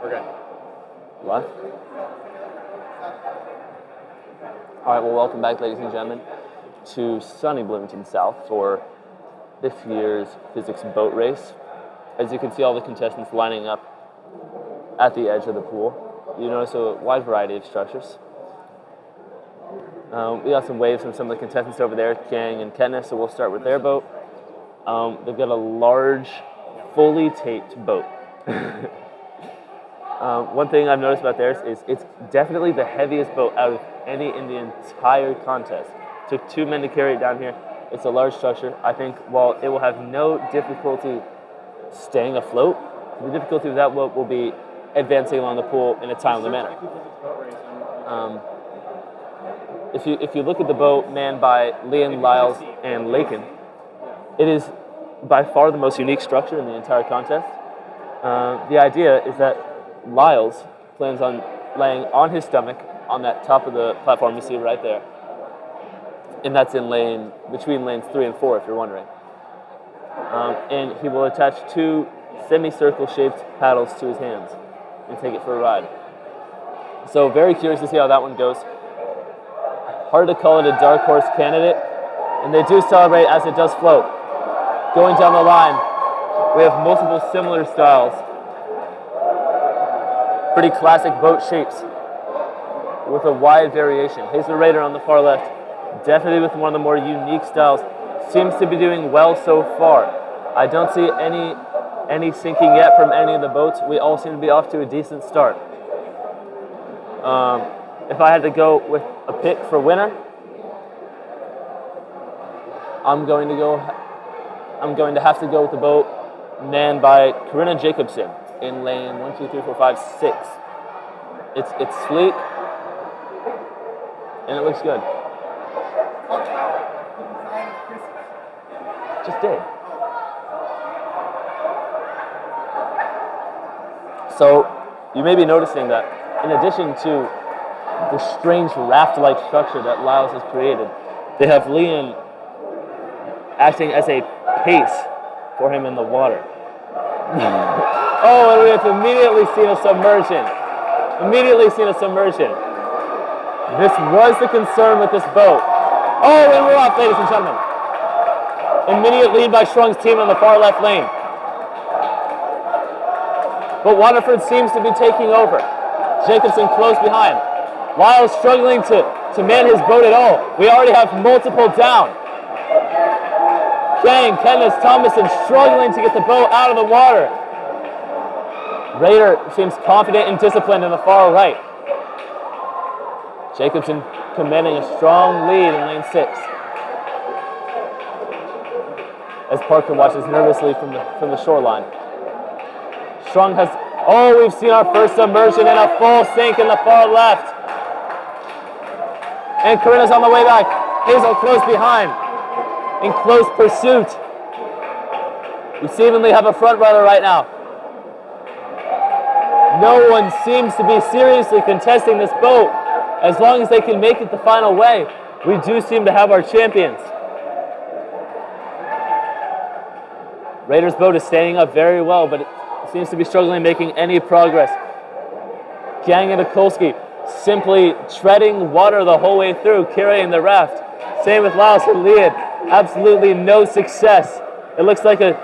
We're good. What? All right, well, welcome back, ladies and gentlemen, to sunny Bloomington South for this year's physics boat race. As you can see, all the contestants lining up at the edge of the pool. You notice a wide variety of structures. We got some waves from some of the contestants over there, Kang and Kenneth, so we'll start with their boat. They've got a large, fully taped boat. One thing I've noticed about theirs is it's definitely the heaviest boat out of any in the entire contest. Took 2 men to carry it down here. It's a large structure. I think while it will have no difficulty staying afloat, the difficulty with that boat will be advancing along the pool in a timely manner. If you look at the boat manned by Leon, Lyles, and Lakin, it is by far the most unique structure in the entire contest. The idea is that Lyles plans on laying on his stomach on that top of the platform you see right there. And that's in between lanes 3 and 4, if you're wondering. And he will attach 2 semicircle shaped paddles to his hands and take it for a ride. So very curious to see how that one goes. Hard to call it a dark horse candidate, and they do celebrate as it does float. Going down the line, we have multiple similar styles. Pretty classic boat shapes with a wide variation. Hazel Raider on the far left, definitely with one of the more unique styles. Seems to be doing well so far. I don't see any sinking yet from any of the boats. We all seem to be off to a decent start. If I had to go with a pick for winner, I'm going to have to go with the boat manned by Corinna Jacobson in lane 1, 2, 3, 4, 5, 6. It's sleek and it looks good. Just did. So you may be noticing that in addition to the strange raft-like structure that Lyles has created, they have Leon acting as a pace for him in the water. Oh, and we have immediately seen a submersion. This was the concern with this boat. Oh, and we're off, ladies and gentlemen. Immediate lead by Strong's team on the far left lane. But Waterford seems to be taking over. Jacobson close behind. Lyles struggling to man his boat at all. We already have multiple down. Kang, Kenneth, Thomason struggling to get the boat out of the water. Raider seems confident and disciplined in the far right. Jacobson commanding a strong lead in lane 6. As Parker watches nervously from the shoreline. Strong has, we've seen our first submersion and a full sink in the far left. And Corinna's on the way back. Hazel close behind. In close pursuit. We seemingly have a front runner right now. No one seems to be seriously contesting this boat. As long as they can make it the final way, we do seem to have our champions. Raiders' boat is staying up very well, but it seems to be struggling making any progress. Gang and Nikolsky simply treading water the whole way through, carrying the raft. Same with Lyles and Leon. Absolutely no success. It looks like a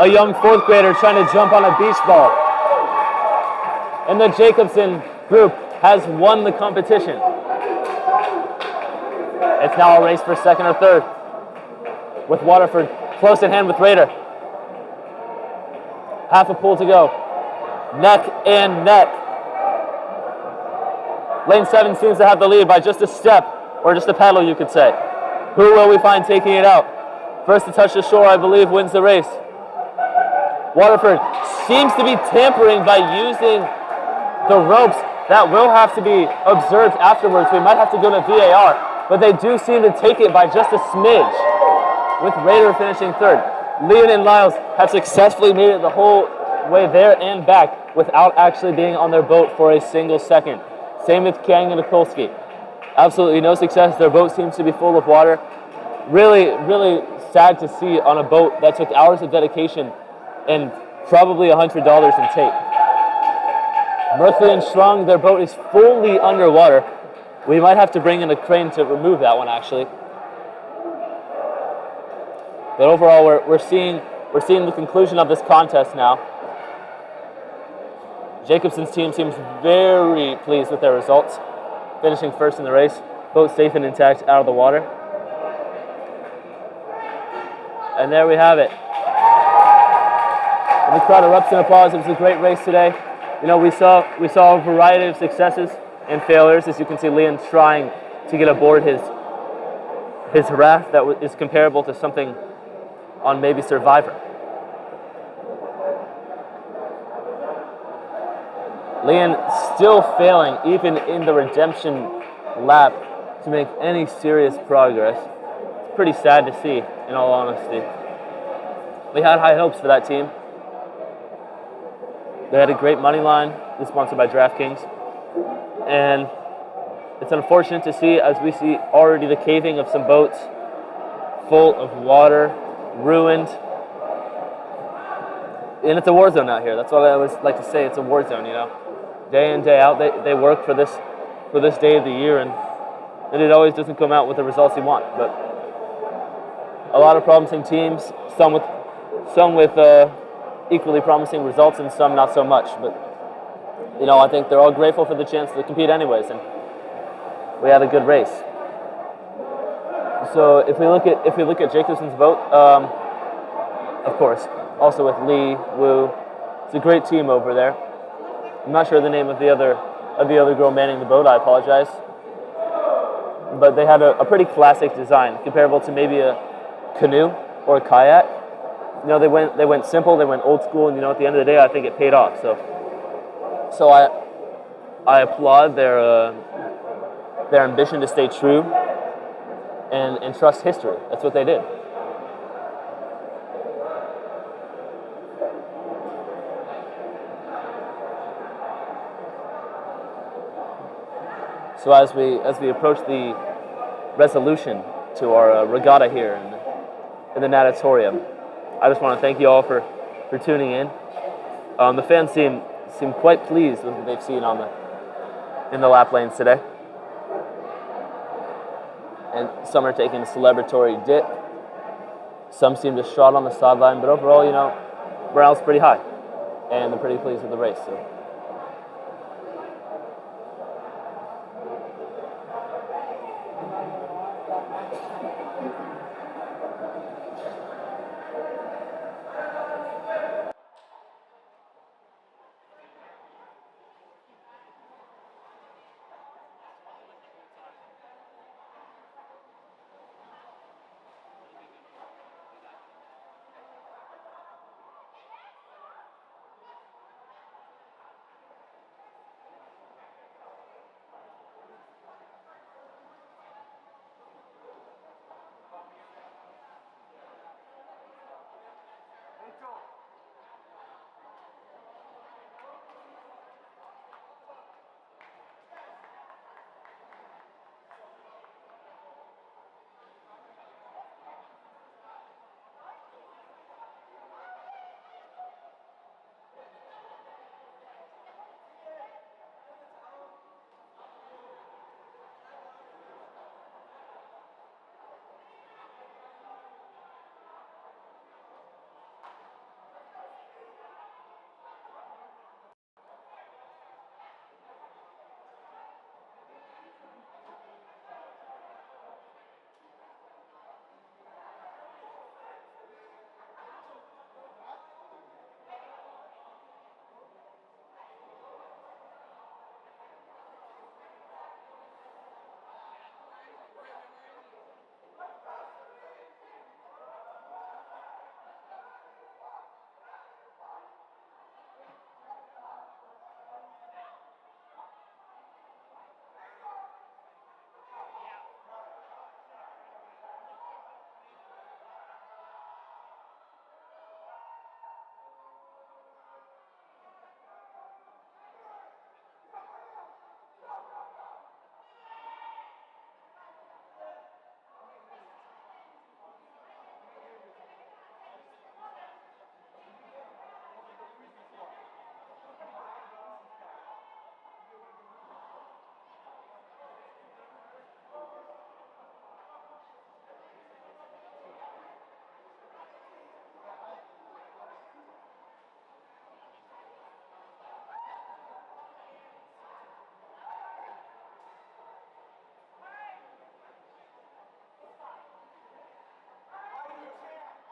young 4th grader trying to jump on a beach ball. And the Jacobson group has won the competition. It's now a race for 2nd or 3rd, with Waterford close at hand with Raider. Half a pool to go. Neck and neck. Lane 7 seems to have the lead by just a step, or just a paddle, you could say. Who will we find taking it out? First to touch the shore, I believe, wins the race. Waterford seems to be tampering by using the ropes. That will have to be observed afterwards. We might have to go to VAR, but they do seem to take it by just a smidge, with Raider finishing 3rd. Leon and Lyles have successfully made it the whole way there and back without actually being on their boat for a single second. Same with Kang and Nikolsky. Absolutely no success. Their boat seems to be full of water. Really, really sad to see on a boat that took hours of dedication and probably $100 in tape. Merkley and Strong, their boat is fully underwater. We might have to bring in a crane to remove that one, actually. But overall, we're seeing the conclusion of this contest now. Jacobson's team seems very pleased with their results, finishing first in the race, boat safe and intact out of the water. And there we have it. And the crowd erupts in applause. It was a great race today. You know, we saw a variety of successes and failures. As you can see, Leon trying to get aboard his raft that is comparable to something on maybe Survivor. Leon still failing, even in the redemption lap, to make any serious progress. It's pretty sad to see, in all honesty. We had high hopes for that team. They had a great money line, sponsored by DraftKings. And it's unfortunate to see, as we see already the caving of some boats full of water, ruined. And it's a war zone out here. That's what I always like to say. It's a war zone, you know. Day in, day out, they work for this day of the year, and it always doesn't come out with the results you want. But a lot of promising teams, some with equally promising results, and some not so much. But you know, I think they're all grateful for the chance to compete anyways, and we had a good race. So if we look at Jacobson's boat, of course, also with Lee, Wu, it's a great team over there. I'm not sure the name of the other girl manning the boat. I apologize, but they had a pretty classic design, comparable to maybe a canoe or a kayak. You know, they went simple, they went old school, and you know, at the end of the day, I think it paid off. So I applaud their ambition to stay true and trust history. That's what they did. So as we approach the resolution to our regatta here in the natatorium, I just want to thank you all for tuning in. The fans seem quite pleased with what they've seen in the lap lanes today. And some are taking a celebratory dip. Some seem distraught on the sideline, but overall, you know, morale's pretty high, and they're pretty pleased with the race. So.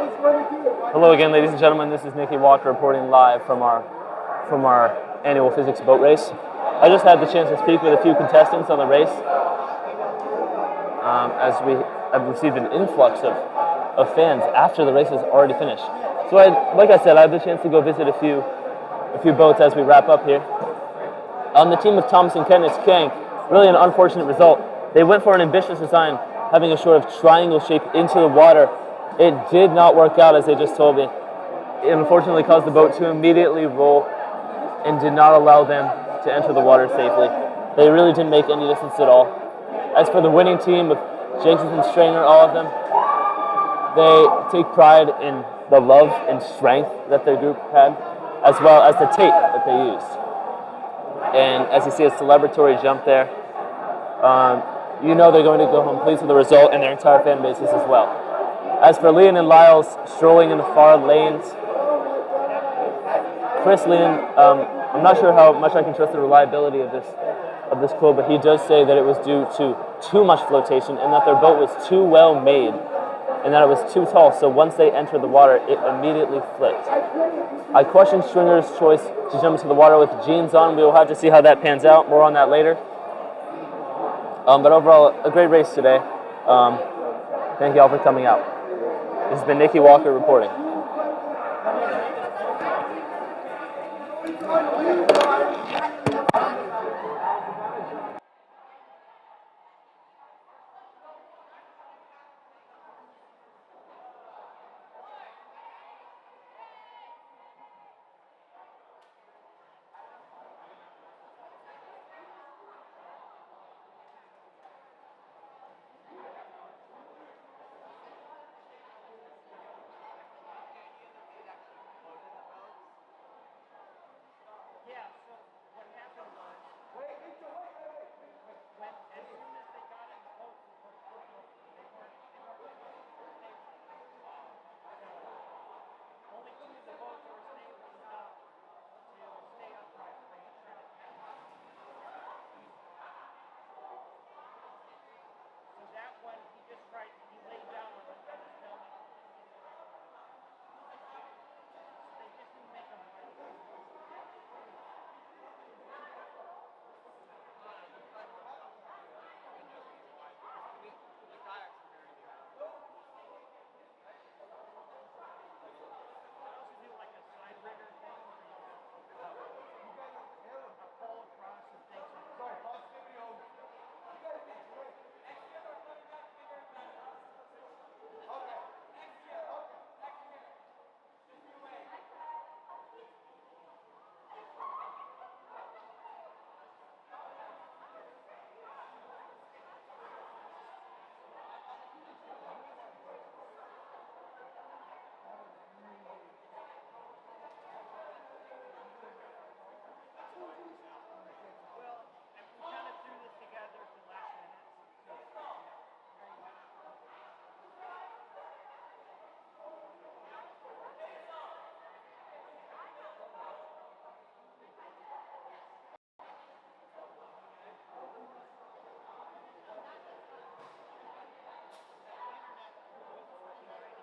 Hello again, ladies and gentlemen. This is Nicky Walker reporting live from our annual physics boat race. I just had the chance to speak with a few contestants on the race, as we have received an influx of fans after the race has already finished. So, like I said, I had the chance to go visit a few boats as we wrap up here. On the team of Thomas and Kenneth Kang, really an unfortunate result. They went for an ambitious design, having a sort of triangle shape into the water. It did not work out, as they just told me. It unfortunately caused the boat to immediately roll and did not allow them to enter the water safely. They really didn't make any distance at all. As for the winning team of Jacobson, Strainer, all of them, they take pride in the love and strength that their group had, as well as the tape that they used. And as you see a celebratory jump there, you know they're going to go home pleased with the result, and their entire fan base is as well. As for Leon and Lyles strolling in the far lanes, Chris Leon, I'm not sure how much I can trust the reliability of this quote, but he does say that it was due to too much flotation and that their boat was too well made and that it was too tall, so once they entered the water, it immediately flipped. I question Stringer's choice to jump into the water with jeans on. We will have to see how that pans out. More on that later. But overall, a great race today. Thank you all for coming out. This has been Nicky Walker reporting.